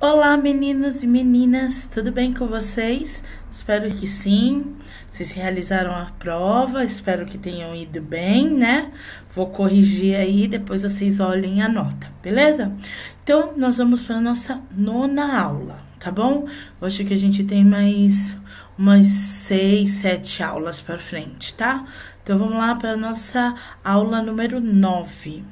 Olá, meninos e meninas, tudo bem com vocês? Espero que sim. Vocês realizaram a prova, espero que tenham ido bem, né? Vou corrigir aí, depois vocês olhem a nota, beleza? Então, nós vamos para a nossa nona aula, tá bom? Acho que a gente tem mais umas 6, 7 aulas para frente, tá? Então, vamos lá para a nossa aula número 9.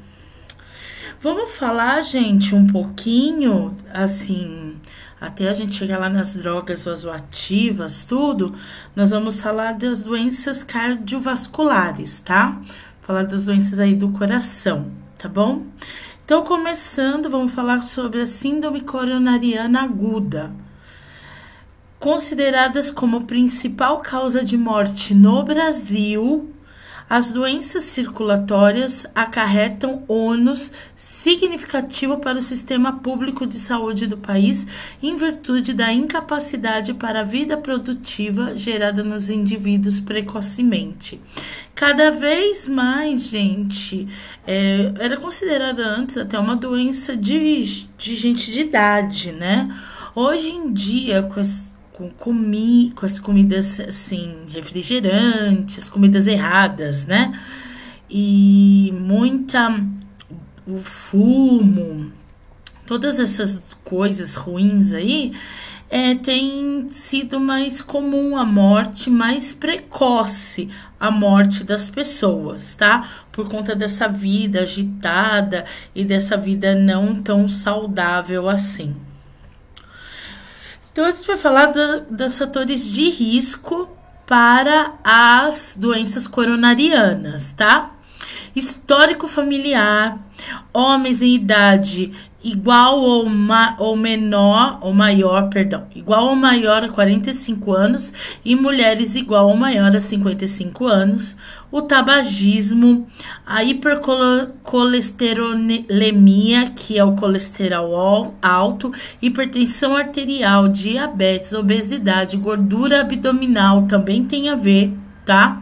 Vamos falar, gente, um pouquinho, assim, até a gente chegar lá nas drogas vasoativas, tudo, nós vamos falar das doenças cardiovasculares, tá? Falar das doenças aí do coração, tá bom? Então, começando, vamos falar sobre a síndrome coronariana aguda. Consideradas como principal causa de morte no Brasil, as doenças circulatórias acarretam ônus significativo para o sistema público de saúde do país em virtude da incapacidade para a vida produtiva gerada nos indivíduos precocemente. Cada vez mais, gente, era considerada antes até uma doença de gente de idade, né? Hoje em dia, com as comidas, assim, refrigerantes, comidas erradas, né? E o fumo, todas essas coisas ruins aí, tem sido mais comum a morte, mais precoce a morte das pessoas, tá? Por conta dessa vida agitada e dessa vida não tão saudável assim. Então, a gente vai falar dos fatores de risco para as doenças coronarianas, tá? Histórico familiar, homens em idade igual ou maior a 45 anos e mulheres igual ou maior a 55 anos, o tabagismo, a hipercolesterolemia, que é o colesterol alto, hipertensão arterial, diabetes, obesidade, gordura abdominal também tem a ver, tá?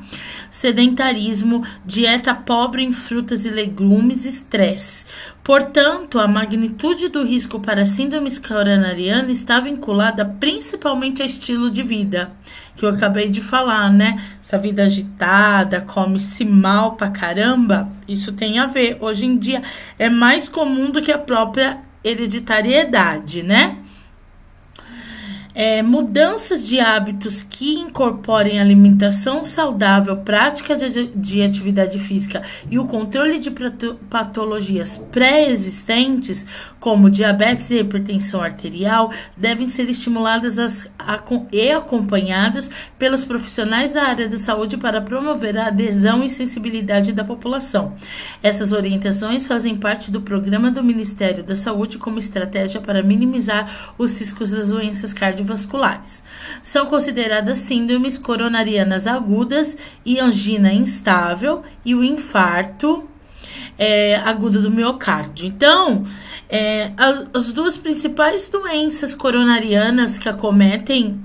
Sedentarismo, dieta pobre em frutas e legumes, estresse. Portanto, a magnitude do risco para a síndrome coronariana está vinculada principalmente a estilo de vida, que eu acabei de falar, né? Essa vida agitada, come-se mal pra caramba, isso tem a ver. Hoje em dia é mais comum do que a própria hereditariedade, né? Mudanças de hábitos que incorporem alimentação saudável, prática de atividade física e o controle de patologias pré-existentes, como diabetes e hipertensão arterial, devem ser estimuladas e acompanhadas pelos profissionais da área da saúde para promover a adesão e sensibilidade da população. Essas orientações fazem parte do programa do Ministério da Saúde como estratégia para minimizar os riscos das doenças cardiovasculares. São consideradas síndromes coronarianas agudas e angina instável e o infarto agudo do miocárdio. Então, as duas principais doenças coronarianas que acometem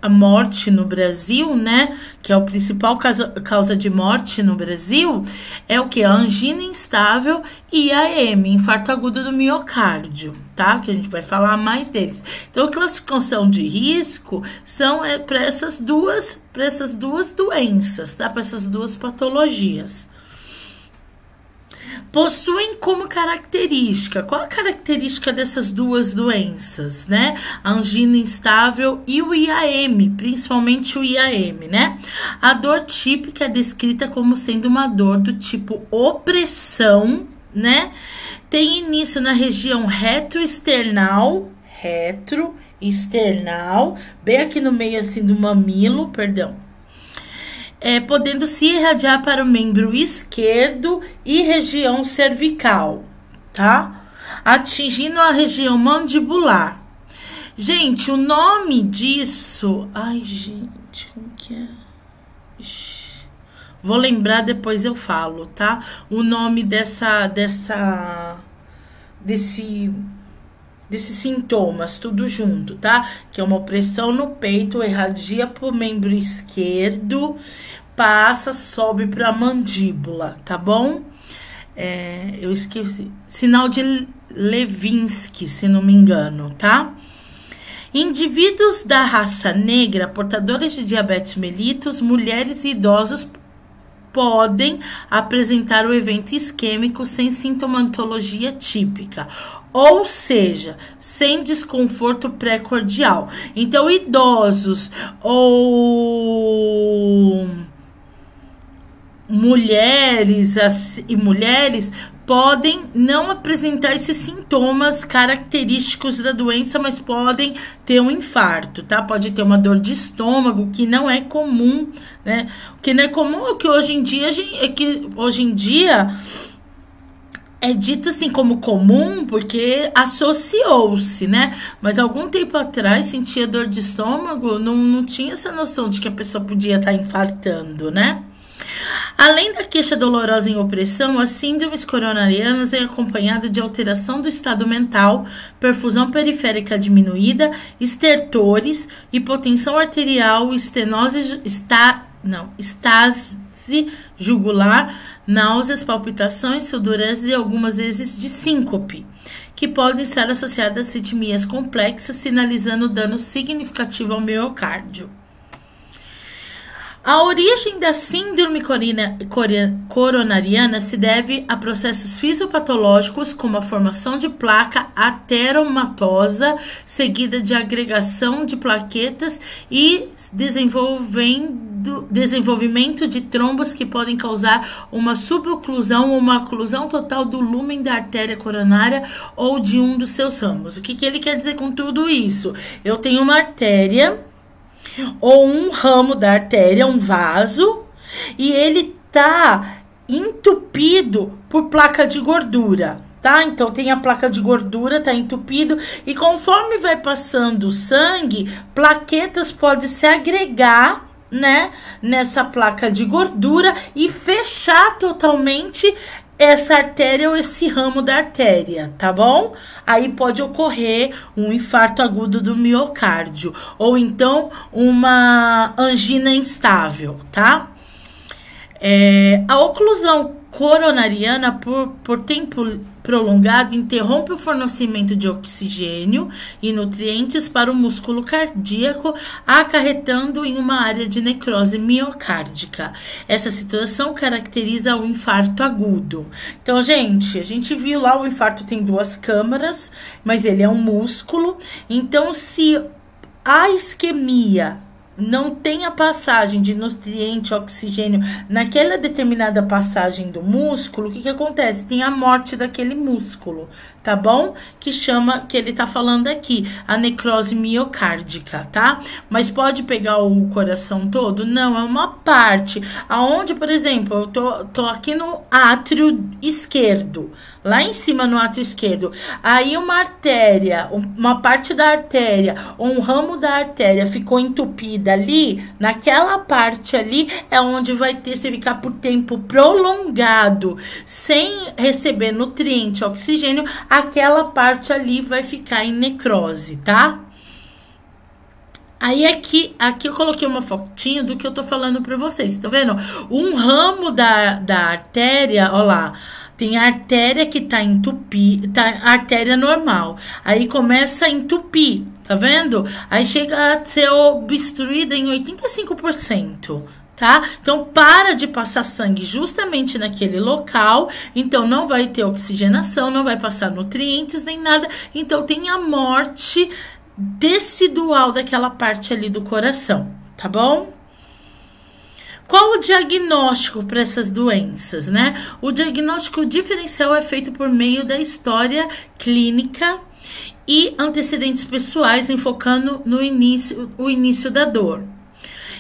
a morte no Brasil, né, que é a principal causa de morte no Brasil, é o que? A angina instável e a IAM, infarto agudo do miocárdio, tá? Que a gente vai falar mais deles. Então, a classificação de risco são para essas duas doenças, tá? Para essas duas patologias. Possuem como característica, qual a característica dessas duas doenças, né? A angina instável e o IAM, principalmente o IAM, né? A dor típica é descrita como sendo uma dor do tipo opressão, né? Tem início na região retroesternal, bem aqui no meio assim do mamilo, perdão. Podendo se irradiar para o membro esquerdo e região cervical, tá? Atingindo a região mandibular. Gente, o nome disso... Ai, gente, como que é? Vou lembrar, depois eu falo, tá? O nome desses sintomas, tudo junto, tá? Que é uma opressão no peito, irradia pro membro esquerdo, passa, sobe pra mandíbula, tá bom? Eu esqueci. Sinal de Levinsky, se não me engano, tá? Indivíduos da raça negra, portadores de diabetes mellitus, mulheres e idosos podem apresentar o evento isquêmico sem sintomatologia típica, ou seja, sem desconforto pré-cordial. Então, idosos ou mulheres podem não apresentar esses sintomas característicos da doença, mas podem ter um infarto, tá? Pode ter uma dor de estômago, que não é comum, né? O que não é comum é que hoje em dia é dito assim como comum, porque associou-se, né? Mas algum tempo atrás sentia dor de estômago, não tinha essa noção de que a pessoa podia estar infartando, né? Além da queixa dolorosa em opressão, as síndromes coronarianas é acompanhada de alteração do estado mental, perfusão periférica diminuída, estertores, hipotensão arterial, estase jugular, náuseas, palpitações, sudorese e algumas vezes de síncope, que podem estar associadas a arritmias complexas, sinalizando dano significativo ao miocárdio. A origem da síndrome coronariana se deve a processos fisiopatológicos como a formação de placa ateromatosa, seguida de agregação de plaquetas e desenvolvimento de trombos que podem causar uma suboclusão ou uma oclusão total do lúmen da artéria coronária ou de um dos seus ramos. O que ele quer dizer com tudo isso? Eu tenho uma artéria ou um ramo da artéria, um vaso, e ele tá entupido por placa de gordura, tá? Então tem a placa de gordura, tá entupido, e conforme vai passando o sangue, plaquetas podem se agregar, né, nessa placa de gordura e fechar totalmente essa artéria ou esse ramo da artéria, tá bom? Aí pode ocorrer um infarto agudo do miocárdio, ou então uma angina instável, tá? A oclusão coronariana por tempo prolongado interrompe o fornecimento de oxigênio e nutrientes para o músculo cardíaco, acarretando em uma área de necrose miocárdica. Essa situação caracteriza o infarto agudo. Então, gente, a gente viu lá, o infarto tem duas câmaras, mas ele é um músculo. Então, se a isquemia não tem a passagem de nutriente, oxigênio naquela determinada passagem do músculo, o que acontece? Tem a morte daquele músculo, tá bom? Que ele tá falando aqui, a necrose miocárdica, tá? Mas pode pegar o coração todo? Não, é uma parte. Aonde, por exemplo, eu tô aqui no átrio esquerdo, lá em cima no átrio esquerdo, aí uma artéria, uma parte da artéria, ou um ramo da artéria ficou entupida ali, naquela parte ali é onde vai ter, se ficar por tempo prolongado, sem receber nutriente, oxigênio, aquela parte ali vai ficar em necrose, tá? Aí aqui eu coloquei uma fotinha do que eu tô falando pra vocês, tá vendo? Um ramo da artéria, ó lá, tem a artéria que tá entupida, tá, a artéria normal. Aí começa a entupir, tá vendo? Aí chega a ser obstruída em 85%. Tá? Então, para de passar sangue justamente naquele local, então não vai ter oxigenação, não vai passar nutrientes nem nada, então tem a morte decidual daquela parte ali do coração, tá bom? Qual o diagnóstico para essas doenças, né? O diagnóstico diferencial é feito por meio da história clínica e antecedentes pessoais, enfocando no início da dor.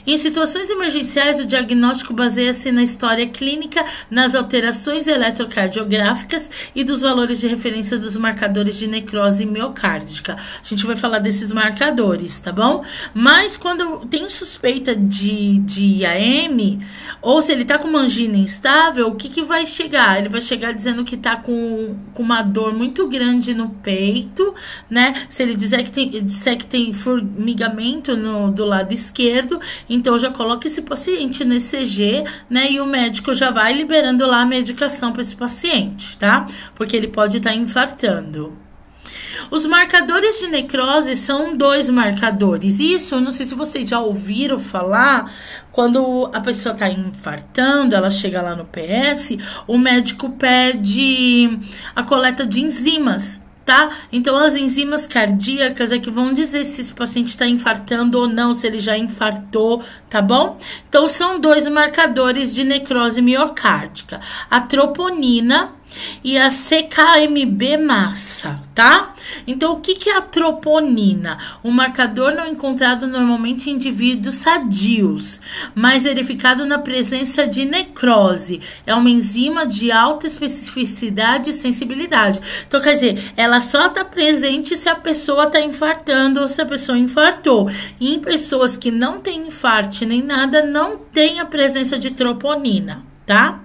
Em situações emergenciais, o diagnóstico baseia-se na história clínica, nas alterações eletrocardiográficas e dos valores de referência dos marcadores de necrose miocárdica. A gente vai falar desses marcadores, tá bom? Mas quando tem suspeita de IAM, ou se ele tá com uma angina instável, o que vai chegar? Ele vai chegar dizendo que tá com uma dor muito grande no peito, né? Se ele disser que tem formigamento do lado esquerdo, Então, já coloca esse paciente no ECG, né? E o médico já vai liberando lá a medicação para esse paciente, tá? Porque ele pode estar infartando. Os marcadores de necrose são 2 marcadores. Isso, eu não sei se vocês já ouviram falar, quando a pessoa está infartando, ela chega lá no PS, o médico pede a coleta de enzimas, tá? Então, as enzimas cardíacas é que vão dizer se esse paciente está infartando ou não, se ele já infartou, tá bom? Então, são 2 marcadores de necrose miocárdica. A troponina e a CKMB massa, tá? Então, o que é a troponina? Um marcador não encontrado normalmente em indivíduos sadios, mas verificado na presença de necrose. É uma enzima de alta especificidade e sensibilidade. Então, quer dizer, ela só está presente se a pessoa está infartando ou se a pessoa infartou. E em pessoas que não têm infarto nem nada, não tem a presença de troponina. Tá?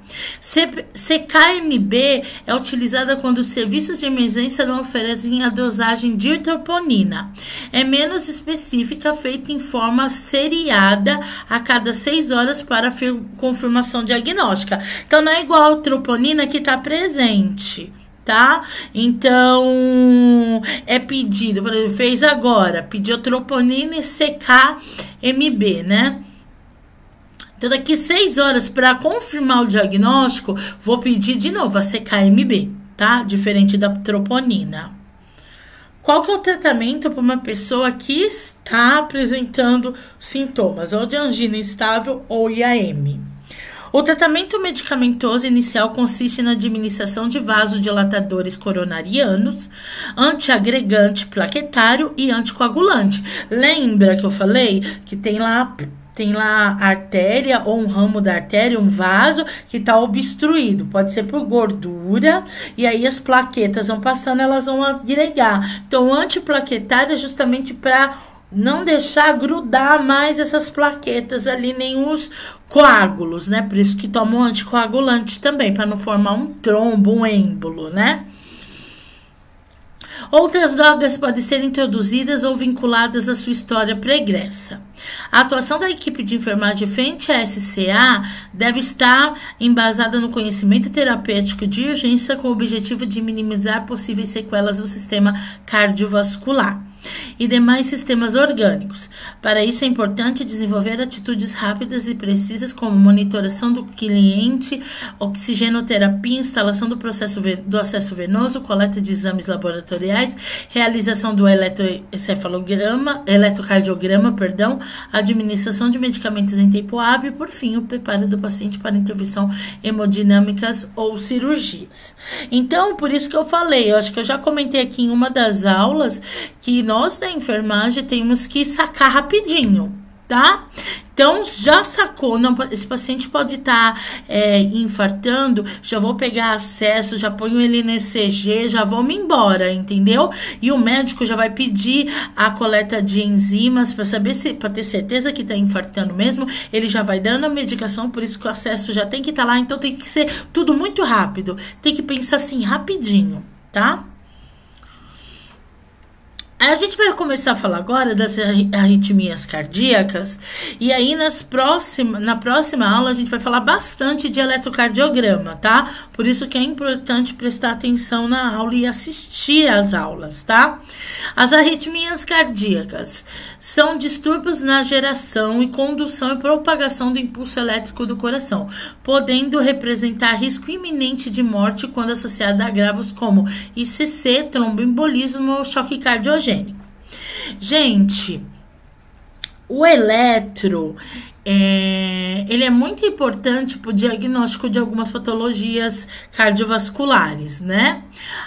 CKMB é utilizada quando os serviços de emergência não oferecem a dosagem de troponina. É menos específica, feita em forma seriada a cada 6 horas para confirmação diagnóstica. Então, não é igual a troponina que está presente, tá? Então, é pedido, por exemplo, fez agora, pediu troponina e CKMB, né? Então, daqui 6 horas, para confirmar o diagnóstico, vou pedir de novo a CKMB, tá? Diferente da troponina. Qual que é o tratamento para uma pessoa que está apresentando sintomas ou de angina instável ou IAM? O tratamento medicamentoso inicial consiste na administração de vasodilatadores coronarianos, antiagregante plaquetário e anticoagulante. Lembra que eu falei que tem lá a artéria ou um ramo da artéria, um vaso que está obstruído. Pode ser por gordura, e aí as plaquetas vão passando, elas vão agregar. Então, o antiplaquetário é justamente para não deixar grudar mais essas plaquetas ali, nem os coágulos, né? Por isso que tomam anticoagulante também, para não formar um trombo, um êmbolo, né? Outras drogas podem ser introduzidas ou vinculadas à sua história pregressa. A atuação da equipe de enfermagem frente à SCA deve estar embasada no conhecimento terapêutico de urgência com o objetivo de minimizar possíveis sequelas do sistema cardiovascular e demais sistemas orgânicos. Para isso, é importante desenvolver atitudes rápidas e precisas, como monitoração do cliente, oxigenoterapia, instalação do acesso venoso, coleta de exames laboratoriais, realização do eletrocardiograma, administração de medicamentos em tempo hábil e, por fim, o preparo do paciente para intervenção hemodinâmicas ou cirurgias. Então, por isso que eu falei, eu acho que eu já comentei aqui em uma das aulas que nós da enfermagem temos que sacar rapidinho, tá? Então, já sacou, não, esse paciente pode estar infartando, já vou pegar acesso, já ponho ele no ECG, já vamos embora, entendeu? E o médico já vai pedir a coleta de enzimas para saber se, para ter certeza que está infartando mesmo, ele já vai dando a medicação, por isso que o acesso já tem que estar lá, então tem que ser tudo muito rápido, tem que pensar assim, rapidinho, tá? A gente vai começar a falar agora das arritmias cardíacas, e aí na próxima aula a gente vai falar bastante de eletrocardiograma, tá? Por isso que é importante prestar atenção na aula e assistir às aulas, tá? As arritmias cardíacas são distúrbios na geração e condução e propagação do impulso elétrico do coração, podendo representar risco iminente de morte quando associada a agravos como ICC, tromboembolismo ou choque cardiogênico. Gente, o eletro, ele é muito importante para o diagnóstico de algumas patologias cardiovasculares, né?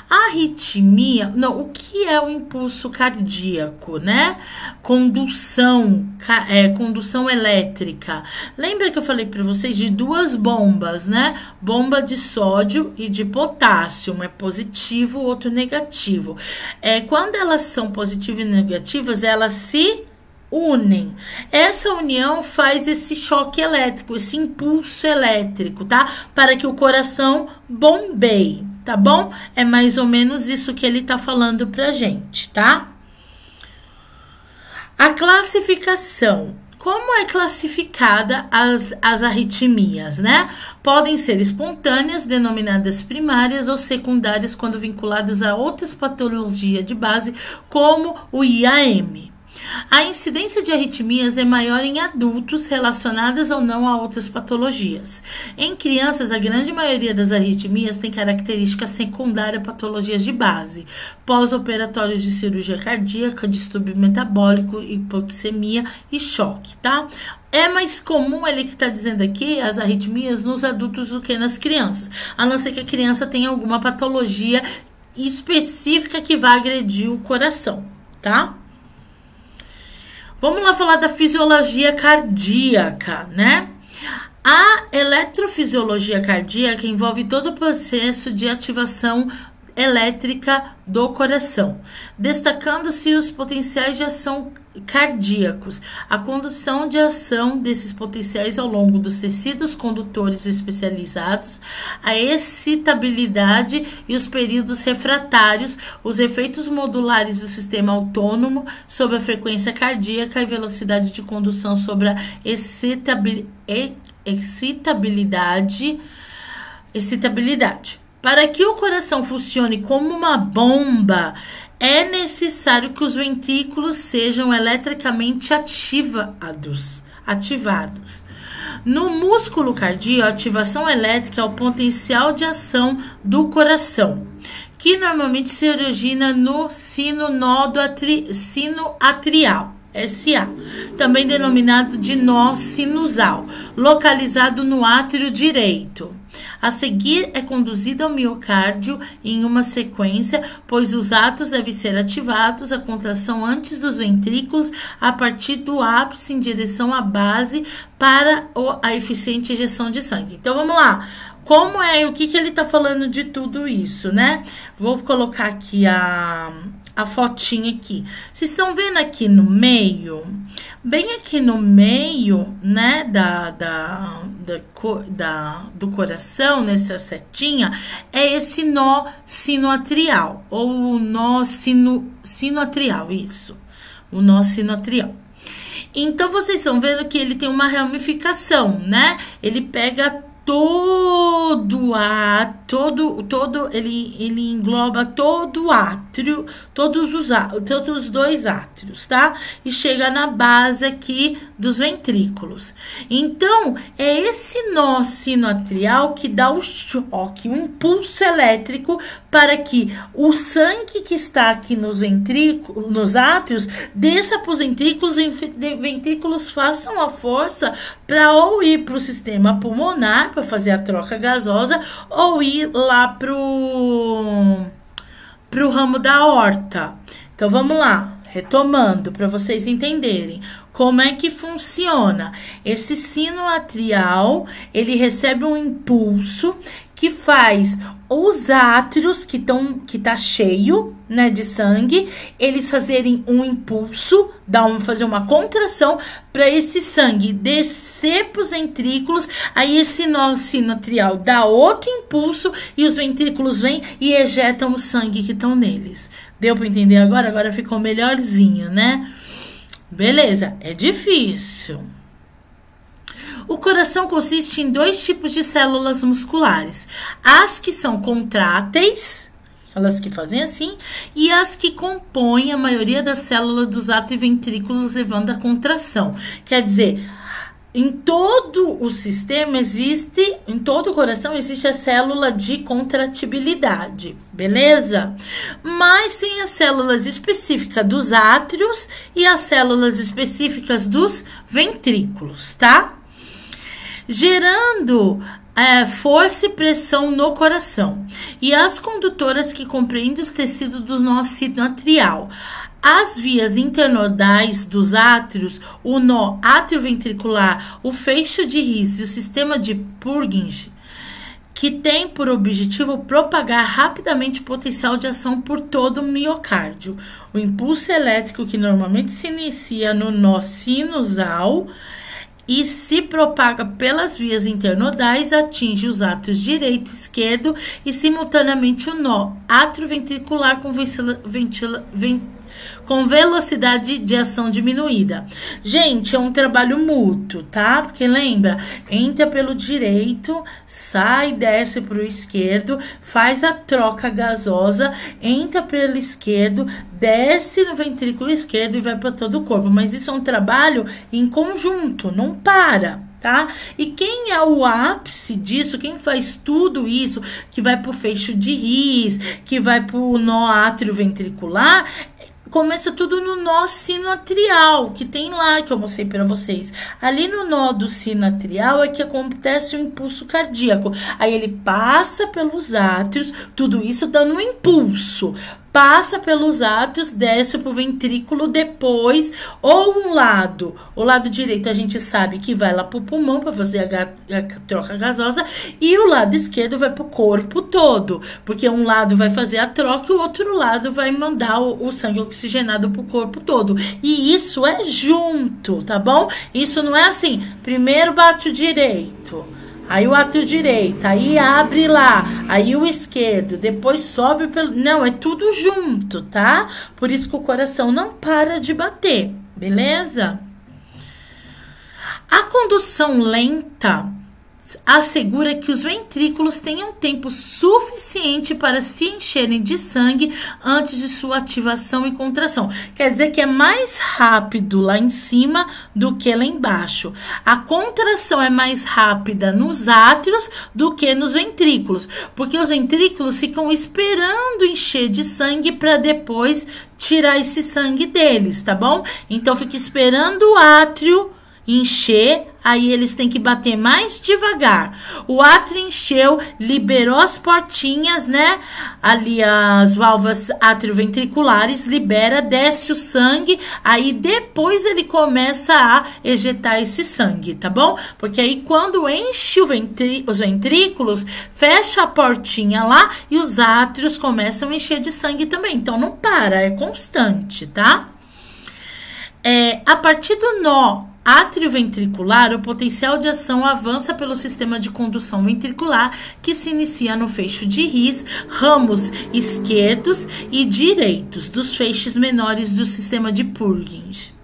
A arritmia, não, o que é o impulso cardíaco, né? Condução elétrica. Lembra que eu falei para vocês de 2 bombas, né? Bomba de sódio e de potássio, um é positivo, o outro negativo. Quando elas são positivas e negativas, elas se unem. Essa união faz esse choque elétrico, esse impulso elétrico, tá? Para que o coração bombeie, tá bom? É mais ou menos isso que ele tá falando pra gente, tá? A classificação. como é classificada as arritmias, né? Podem ser espontâneas, denominadas primárias, ou secundárias, quando vinculadas a outras patologias de base, como o IAM. A incidência de arritmias é maior em adultos, relacionadas ou não a outras patologias. Em crianças, a grande maioria das arritmias tem característica secundária a patologias de base, pós-operatórios de cirurgia cardíaca, distúrbio metabólico, hipoxemia e choque, tá? É mais comum, ele que está dizendo aqui, as arritmias nos adultos do que nas crianças, a não ser que a criança tenha alguma patologia específica que vá agredir o coração, tá? Vamos lá falar da fisiologia cardíaca, né? A eletrofisiologia cardíaca envolve todo o processo de ativação elétrica do coração, destacando-se os potenciais de ação cardíacos, a condução de ação desses potenciais ao longo dos tecidos condutores especializados, a excitabilidade e os períodos refratários, os efeitos modulares do sistema autônomo sobre a frequência cardíaca e velocidade de condução sobre a excitabilidade. Para que o coração funcione como uma bomba, é necessário que os ventrículos sejam eletricamente ativados. No músculo cardíaco, a ativação elétrica é o potencial de ação do coração, que normalmente se origina no sino atrial, SA, também denominado de nó sinusal, localizado no átrio direito. A seguir é conduzido ao miocárdio em uma sequência, pois os átrios devem ser ativados, a contração antes dos ventrículos, a partir do ápice em direção à base para a eficiente injeção de sangue. Então, vamos lá. Como é, o que ele está falando de tudo isso, né? Vou colocar aqui a fotinha aqui. Vocês estão vendo aqui no meio? Bem aqui no meio, né, do coração, nessa setinha, é esse nó sinoatrial, ou o nó sinoatrial, isso. O nó sinoatrial. Então, vocês estão vendo que ele tem uma ramificação, né? Ele pega ele engloba todo o átrio, todos os dois átrios, tá? E chega na base aqui dos ventrículos. Então, é esse nó sinoatrial que dá o choque, o impulso elétrico para que o sangue que está aqui nos ventrículos, nos átrios, desça para os ventrículos e os ventrículos façam a força para ou ir para o sistema pulmonar, para fazer a troca gasosa, ou ir lá pro ramo da aorta. Então, vamos lá, retomando, para vocês entenderem como é que funciona. Esse sino atrial, ele recebe um impulso que faz os átrios que tá cheio, né, de sangue, eles fazerem um impulso, fazer uma contração para esse sangue descer para os ventrículos. Aí esse nó sinoatrial dá outro impulso e os ventrículos vêm e ejetam o sangue que estão neles. Deu para entender agora? Agora ficou melhorzinho, né? Beleza, é difícil. O coração consiste em 2 tipos de células musculares. As que são contráteis, elas que fazem assim, e as que compõem a maioria das células dos átrios e ventrículos levando à contração. Quer dizer, em todo o sistema em todo o coração existe a célula de contratibilidade, beleza? Mas tem as células específicas dos átrios e as células específicas dos ventrículos, tá? Gerando força e pressão no coração. E as condutoras que compreendem os tecidos do nó sinoatrial. As vias internodais dos átrios, o nó atrioventricular, o feixe de His e o sistema de Purkinje, que tem por objetivo propagar rapidamente o potencial de ação por todo o miocárdio. O impulso elétrico, que normalmente se inicia no nó sinusal e se propaga pelas vias internodais, atinge os átrios direito e esquerdo e simultaneamente o nó atrioventricular com com velocidade de ação diminuída. Gente, é um trabalho mútuo, tá? Porque lembra, entra pelo direito, sai, desce pro esquerdo, faz a troca gasosa, entra pelo esquerdo, desce no ventrículo esquerdo e vai para todo o corpo. Mas isso é um trabalho em conjunto, não para. Tá? E quem é o ápice disso, quem faz tudo isso, que vai pro fecho de His, que vai pro nó átrio ventricular, começa tudo no nó sinoatrial, que tem lá, que eu mostrei para vocês. Ali no nó do sinoatrial é que acontece o impulso cardíaco. Aí ele passa pelos átrios, tudo isso dando um impulso. Passa pelos átrios, desce pro ventrículo, depois, ou o lado direito a gente sabe que vai lá pro pulmão para fazer a troca gasosa, e o lado esquerdo vai pro corpo todo, porque um lado vai fazer a troca e o outro lado vai mandar o sangue oxigenado pro corpo todo. E isso é junto, tá bom? Isso não é assim, primeiro bate o direito, aí o átrio direito, aí abre lá, aí o esquerdo, depois sobe pelo... Não, é tudo junto, tá? Por isso que o coração não para de bater, beleza? A condução lenta assegura que os ventrículos tenham tempo suficiente para se encherem de sangue antes de sua ativação e contração. Quer dizer que é mais rápido lá em cima do que lá embaixo. A contração é mais rápida nos átrios do que nos ventrículos, porque os ventrículos ficam esperando encher de sangue para depois tirar esse sangue deles, tá bom? Então fica esperando o átrio encher, aí eles têm que bater mais devagar. O átrio encheu, liberou as portinhas, né? Ali as válvulas atrioventriculares, libera, desce o sangue, aí depois ele começa a ejetar esse sangue, tá bom? Porque aí quando enche os ventrículos, fecha a portinha lá e os átrios começam a encher de sangue também. Então não para, é constante, tá? A partir do nó atrioventricular, o potencial de ação avança pelo sistema de condução ventricular, que se inicia no feixe de His, ramos esquerdos e direitos dos feixes menores do sistema de Purkinje.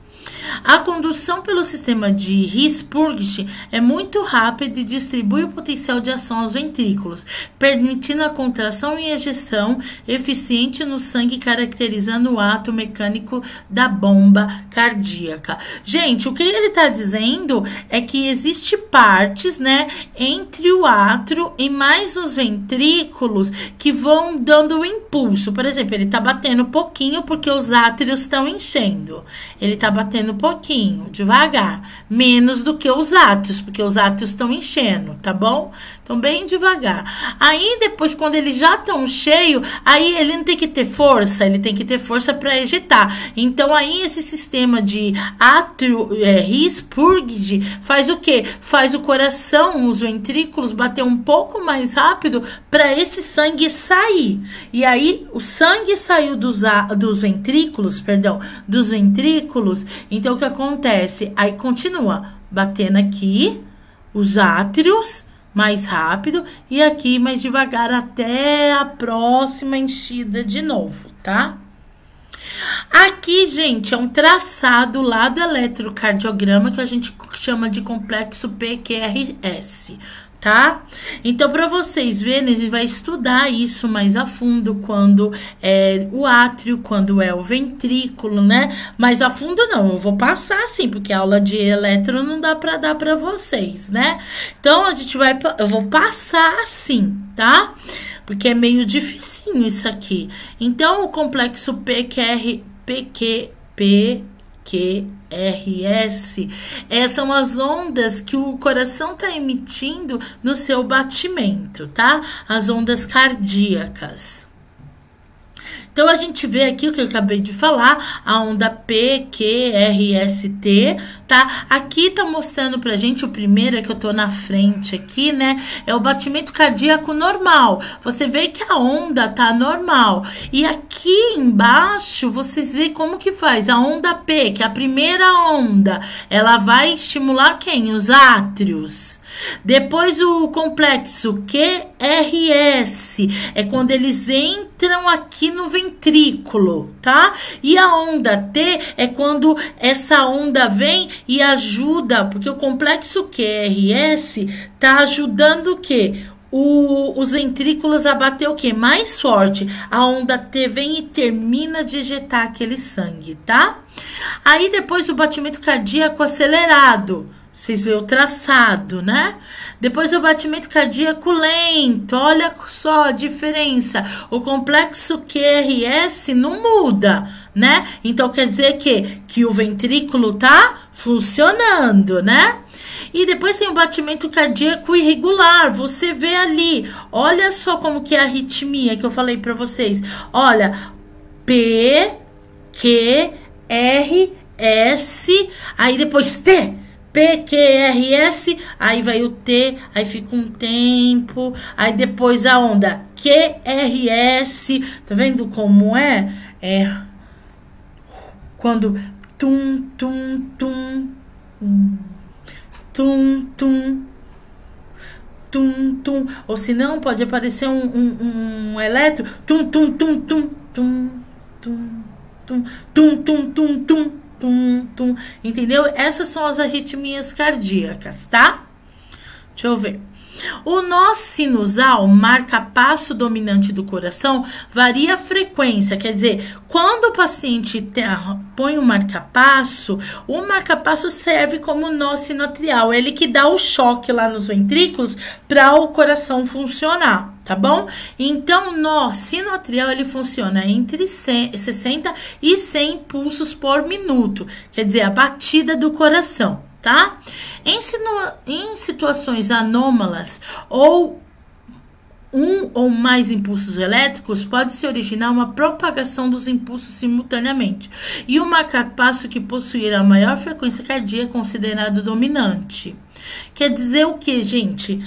A condução pelo sistema de His-Purkinje é muito rápida e distribui o potencial de ação aos ventrículos, permitindo a contração e ejeção eficiente no sangue, caracterizando o ato mecânico da bomba cardíaca. Gente, o que ele está dizendo é que existe partes, né, entre o átrio e mais os ventrículos que vão dando o impulso. Por exemplo, ele está batendo pouquinho porque os átrios estão enchendo. Ele está batendo pouquinho, devagar, menos do que os átrios, porque os átrios estão enchendo, tá bom? Então, bem devagar. Aí, depois, quando eles já estão cheios, aí ele não tem que ter força, ele tem que ter força para ejetar. Então, aí esse sistema de átrio, His-Purkinje, faz o quê? Faz o coração, os ventrículos, bater um pouco mais rápido para esse sangue sair. E aí, o sangue saiu dos ventrículos, então o que acontece? Aí continua batendo aqui os átrios mais rápido e aqui mais devagar até a próxima enchida de novo, tá? Aqui, gente, é um traçado lá do eletrocardiograma que a gente chama de complexo PQRS, tá? Então, para vocês verem, ele vai estudar isso mais a fundo, quando é o átrio, quando é o ventrículo, né? Mais a fundo não, eu vou passar assim, porque a aula de eletro não dá para dar para vocês, né? Então, eu vou passar assim, tá? Porque é meio dificinho isso aqui. Então, o complexo PQRS, são as ondas que o coração está emitindo no seu batimento, tá? As ondas cardíacas. Então, a gente vê aqui o que eu acabei de falar, a onda PQRST, tá? Aqui tá mostrando pra gente, o primeiro é que eu tô na frente aqui, né? É o batimento cardíaco normal. Você vê que a onda tá normal. E aqui embaixo, vocês veem como que faz. A onda P, que é a primeira onda, ela vai estimular quem? Os átrios. Depois o complexo QRS, é quando eles entram aqui no ventrículo. ventrículo, tá? E a onda T é quando essa onda vem e ajuda, porque o complexo QRS tá ajudando o quê? Os ventrículos a bater o quê? Mais forte. A onda T vem e termina de ejetar aquele sangue, tá? Aí depois o batimento cardíaco acelerado. Vocês veem o traçado, né? Depois o batimento cardíaco lento. Olha só a diferença. O complexo QRS não muda, né? Então quer dizer que o ventrículo tá funcionando, né? E depois tem o batimento cardíaco irregular. Você vê ali. Olha só como que é a arritmia que eu falei para vocês. Olha, P, Q, R, S, aí depois T. P, Q, R, S, aí vai o T, aí fica um tempo, aí depois a onda Q, R, S, tá vendo como é? É quando tum, tum, tum, tum, tum, tum, tum, ou se não, pode aparecer um eletro, tum, tum, tum, tum, tum, tum, tum, tum, tum, tum, tum. Tum, tum, entendeu? Essas são as arritmias cardíacas, tá? Deixa eu ver. O nó sinusal, marca-passo dominante do coração, varia a frequência. Quer dizer, quando o paciente põe um marca-passo, o marca-passo serve como nó sinoatrial. Ele que dá o choque lá nos ventrículos para o coração funcionar. Tá bom? Então, o nó sinoatrial, ele funciona entre 60 e 100 pulsos por minuto. Quer dizer, a batida do coração, tá? Em situações anômalas ou um ou mais impulsos elétricos, pode se originar uma propagação dos impulsos simultaneamente. E o marca-passo que possuir a maior frequência cardíaca é considerado dominante. Quer dizer o que, gente?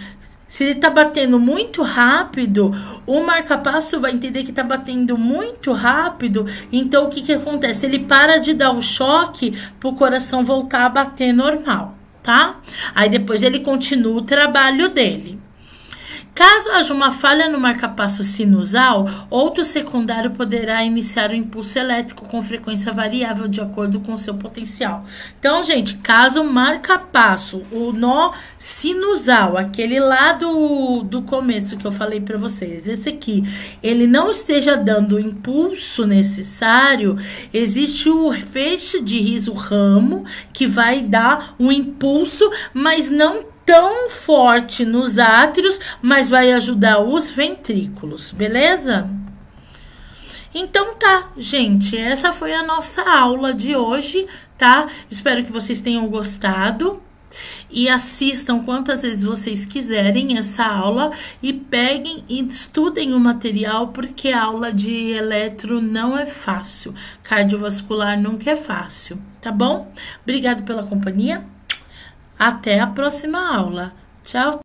Se ele tá batendo muito rápido, o marca-passo vai entender que tá batendo muito rápido. Então, o que acontece? Ele para de dar o choque pro coração voltar a bater normal, tá? Aí, depois, ele continua o trabalho dele. Caso haja uma falha no marca-passo sinusal, outro secundário poderá iniciar o impulso elétrico com frequência variável de acordo com seu potencial. Então, gente, caso o marca-passo, o nó sinusal, aquele lá do começo que eu falei para vocês, esse aqui, ele não esteja dando o impulso necessário, existe o feixe de riso ramo que vai dar um impulso, mas não tão forte nos átrios, mas vai ajudar os ventrículos, beleza? Então tá, gente, essa foi a nossa aula de hoje, tá? Espero que vocês tenham gostado e assistam quantas vezes vocês quiserem essa aula e peguem e estudem o material, porque a aula de eletro não é fácil, cardiovascular nunca é fácil, tá bom? Obrigado pela companhia. Até a próxima aula. Tchau!